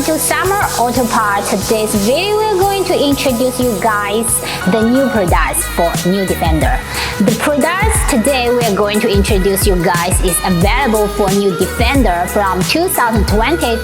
To Summer Auto Part. Today's video we're going to introduce you guys the new products for new Defender. The products today we are going to introduce you guys is available for new Defender from 2020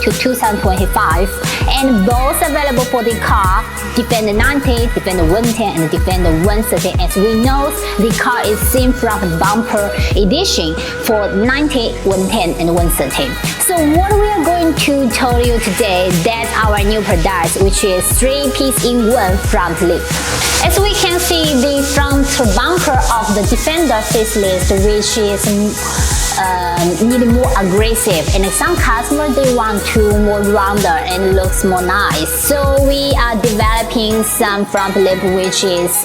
to 2025 and both available for the car Defender 90, Defender 110 and Defender 130. As we know, the car is seen from the bumper edition for 90, 110 and 130. So what we are going to tell you today, that's our new product, which is 3-piece-in-1 front lip. As we can see, the front bumper of the Defender facelift, which is need more aggressive, and some customers they want to more rounder and looks more nice. So we are developing some front lip which is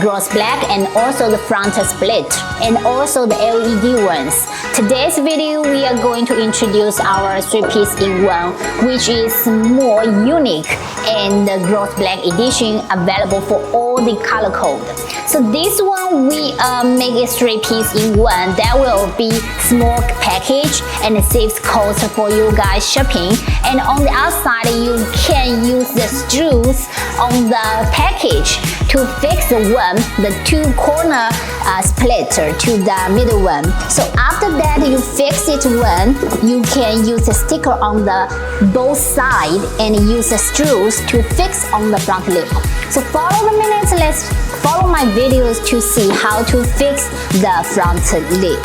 gloss black and also the front split and also the LED ones. Today's video we are going to introduce our 3-piece-in-1, which is more unique and the gloss black edition available for all the color code. So this one we make a 3-piece-in-1 that will be small package and it saves cost for you guys shopping. And on the outside you can use the screws on the package to fix the two corner splitter to the middle one. So after that you fix it you can use a sticker on the both side and use the screws to fix on the front lip. So follow the minutes, let's follow my videos to see how to fix the front lip.